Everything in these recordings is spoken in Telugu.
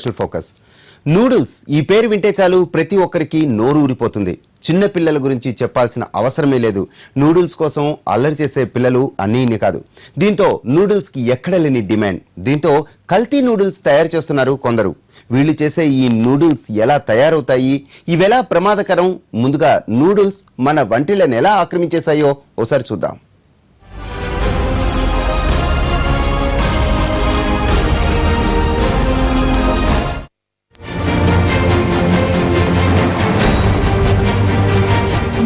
Special focus. నూడిల్స్ ఈ పేరు వింటే చాలు ప్రతి ఒక్కరికి నోరు ఊరిపోతుంది. చిన్న పిల్లల గురించి చెప్పాల్సిన అవసరమే లేదు. నూడిల్స్ కోసం అల్లరి చేసే పిల్లలు అన్నీ కాదు. దీంతో నూడిల్స్ కి ఎక్కడ లేని డిమాండ్. దీంతో కల్తీ నూడిల్స్ తయారు చేస్తున్నారు కొందరు. వీళ్ళు చేసే ఈ నూడిల్స్ ఎలా తయారవుతాయి, ఇవెలా ప్రమాదకరం, ముందుగా నూడిల్స్ మన వంటిలను ఎలా ఆక్రమించేశాయో ఒకసారి చూద్దాం.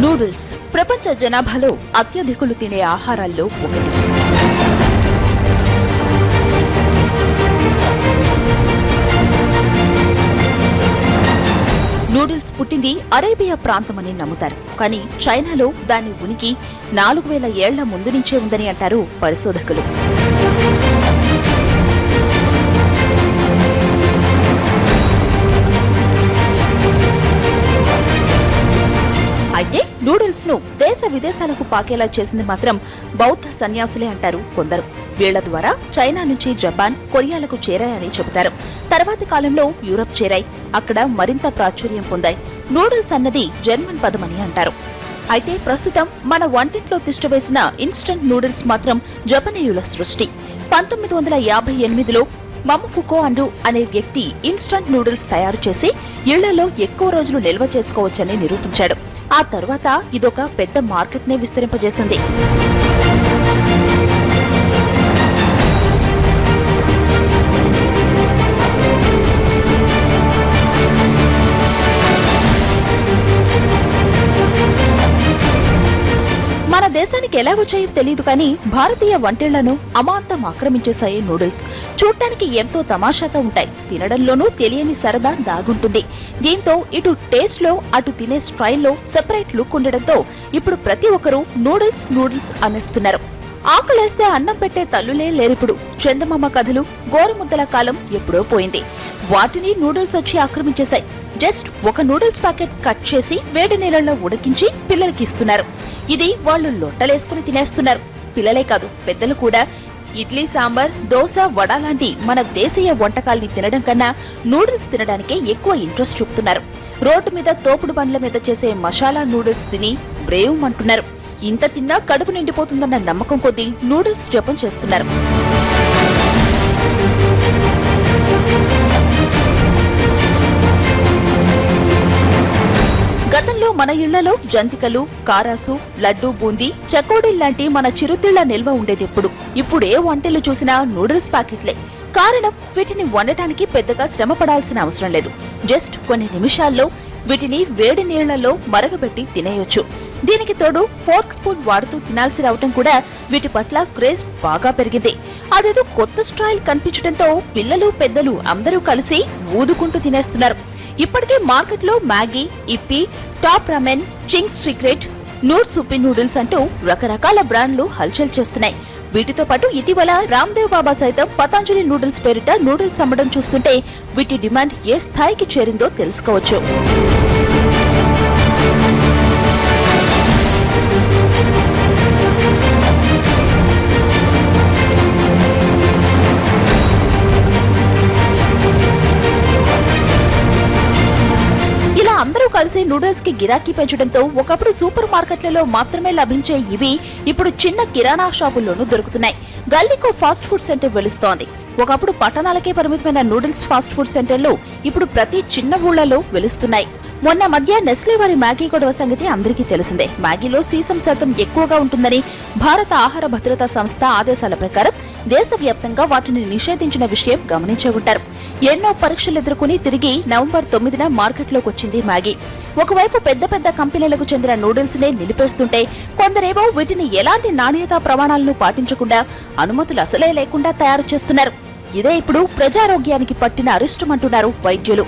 నూడిల్స్ ప్రపంచ జనాభాలో అత్యధికులు తినే ఆహారాల్లో ఒకటి. నూడిల్స్ పుట్టింది అరేబియా ప్రాంతమని నమ్ముతారు. కానీ చైనాలో దాని ఉనికి 4000 ఏళ్ల ముందు నుంచే ఉందని అంటారు పరిశోధకులు. అయితే నూడిల్స్ ను దేశ విదేశాలకు పాకేలా చేసింది మాత్రం బౌద్ధ సన్యాసులే అంటారు కొందరు. వీళ్ల ద్వారా చైనా నుంచి జపాన్, కొరియాలకు చేరాయని చెబుతారు. తర్వాతి కాలంలో యూరప్ చేరాయి, అక్కడ మరింత ప్రాచుర్యం పొందాయి. నూడిల్స్ అన్నది జర్మన్ పదమని అంటారు. అయితే ప్రస్తుతం మన వంటింట్లో తిష్టవేసిన ఇన్స్టంట్ నూడిల్స్ మాత్రం జపనీయుల సృష్టి. 1958లో మమఫుకో అండు అనే వ్యక్తి ఇన్స్టంట్ నూడిల్స్ తయారు చేసి ఇళ్లలో ఎక్కువ రోజులు నిల్వ చేసుకోవచ్చని నిరూపించాడు. ఆ తర్వాత ఇదొక పెద్ద మార్కెట్ నే విస్తరింపజేసింది. మన దేశానికి ఎలా వచ్చాయో తెలియదు కానీ భారతీయ వంటిళ్లను అమాంతం ఆక్రమించేశాయి నూడిల్స్. చూడటానికి ఎంతో తమాషాగా ఉంటాయి, తినడంలోనూ తెలియని సరదా దాగుంటుంది. దీంతో ఇటు టేస్ట్ లో అటు తినే స్టైల్లో సెపరేట్ లుక్ ఉండడంతో ఇప్పుడు ప్రతి ఒక్కరూ నూడిల్స్ నూడిల్స్ అనేస్తున్నారు. ఆకలేస్తే అన్నం పెట్టే తల్లులే లేరిప్పుడు. చందమామ కథలు, గోరుముద్దల కాలం ఎప్పుడో పోయింది. వాటిని నూడిల్స్ వచ్చి ఆక్రమించేశాయి. జస్ట్ ఒక నూడిల్స్ ప్యాకెట్ కట్ చేసి వేడి నీళ్లలో ఉడికించి పిల్లలకి ఇస్తున్నారు. ఇది వాళ్ళు లొట్టలేసుకుని తినేస్తున్నారు. పిల్లలే కాదు, పెద్దలు కూడా. ఇడ్లీ, సాంబార్, దోశ, వడ లాంటి మన దేశీయ వంటకాల్ని తినడం కన్నా నూడిల్స్ తినడానికే ఎక్కువ ఇంట్రెస్ట్ చూపుతున్నారు. రోడ్డు మీద తోపుడు బండ్ల మీద చేసే మసాలా నూడిల్స్ తిని బ్రేవ్ అంటున్నారు. ఇంత తిన్నా కడుపు నిండిపోతుందన్న నమ్మకం కొద్దీ నూడిల్స్ జపం చేస్తున్నారు. గతంలో మన ఇళ్లలో జంతికలు, కారాసు, లడ్డూ, బూందీ, చకోడీల్లాంటి మన చిరుతిళ్ల నిల్వ ఉండేదెప్పుడు. ఇప్పుడు ఏ వంటలు చూసినా నూడిల్స్ ప్యాకెట్లే. కారణం, వీటిని వండటానికి పెద్దగా శ్రమ పడాల్సిన అవసరం లేదు. జస్ట్ కొన్ని నిమిషాల్లో వీటిని వేడి నీళ్లలో మరగబెట్టి తినేయొచ్చు. దీనికి తోడు ఫోర్క్, స్పూన్ వాడుతూ తినాల్సి రావటం కూడా వీటి పట్ల క్రేజ్ బాగా పెరిగింది. అదేదో కొత్త స్టైల్ కనిపించడంతో పిల్లలు, పెద్దలు అందరూ కలిసి ఊదుకుంటూ తినేస్తున్నారు. ఇప్పటికే మార్కెట్లో Maggi, Yippee, Top Ramen, Ching's Secret, Knorr soupy noodles అంటూ రకరకాల బ్రాండ్లు హల్చల్ చేస్తున్నాయి. వీటితో పాటు ఇటీవల రామ్దేవ్ బాబా సైతం పతంజలి నూడిల్స్ పేరిట నూడిల్స్ అమ్మడం చూస్తుంటే వీటి డిమాండ్ ఏ స్థాయికి చేరిందో తెలుసుకోవచ్చు. అందరూ కలిసి నూడిల్స్ కి గిరాకీ పెంచడంతో ఒకప్పుడు సూపర్ మార్కెట్లలో మాత్రమే లభించే ఇవి ఇప్పుడు చిన్న కిరాణా షాపుల్లోనూ దొరుకుతున్నాయి. గల్లీకో ఫాస్ట్ ఫుడ్ సెంటర్ వెలుస్తోంది. ఒకప్పుడు పట్టణాలకే పరిమితమైన నూడిల్స్ ఫాస్ట్ ఫుడ్ సెంటర్లు ఇప్పుడు ప్రతి చిన్న ఊళ్లలో వెలుస్తున్నాయి. మొన్న మధ్య నెస్లే వారి మ్యాగీ గొడవ సంగతి అందరికీ తెలిసిందే. మ్యాగీలో సీసం శాతం ఎక్కువగా ఉంటుందని భారత ఆహార భద్రతా సంస్థ ఆదేశాల ప్రకారం దేశవ్యాప్తంగా వాటిని నిషేధించిన విషయం గమనించే ఉంటారు. ఎన్నో పరీక్షలు ఎదుర్కొని తిరిగి నవంబర్ 9న మార్కెట్లోకి వచ్చింది మ్యాగీ. ఒకవైపు పెద్ద పెద్ద కంపెనీలకు చెందిన నూడిల్స్ నే నిలిపేస్తుంటే కొందరేమో వీటిని ఎలాంటి నాణ్యతా ప్రమాణాలను పాటించకుండా, అనుమతులు అసలే లేకుండా తయారు చేస్తున్నారు. ఇదే ఇప్పుడు ప్రజారోగ్యానికి పట్టిన అరిష్టమంటున్నారు వైద్యులు.